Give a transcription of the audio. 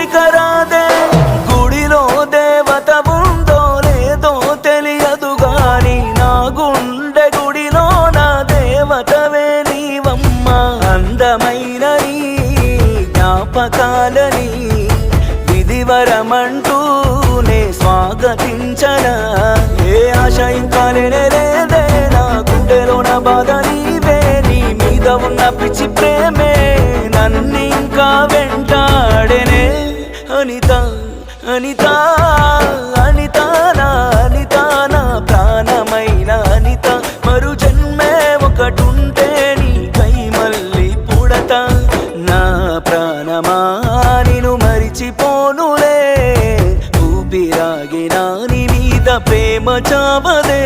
కోరికరాదే గుడిలో దేవత ఉందో లేదో తెలియదు గాని నా గుండె గుడిలో నా దేవతవే నీవమ్మ అందమైన నీ జ్ఞాపకాలని విధివరమంటూనే స్వాగతించనా ఏ ఆశ ఇంకా లేదే నా గుండెలో నా బాధ నీవే నీ మీద ఉన్న పిచ్చి ప్రేమే నన్నింకా వెంటాడెనే అనిత అనిత అనిత నా అనిత నా ప్రాణమైన అనిత మరు జన్మే ఒకటుంటే నీకై మళ్ళీ పుడతా నా ప్రాణమా నిన్ను మరిచిపోనులే ఊపిరాగినా నీ మీద ప్రేమ చావదే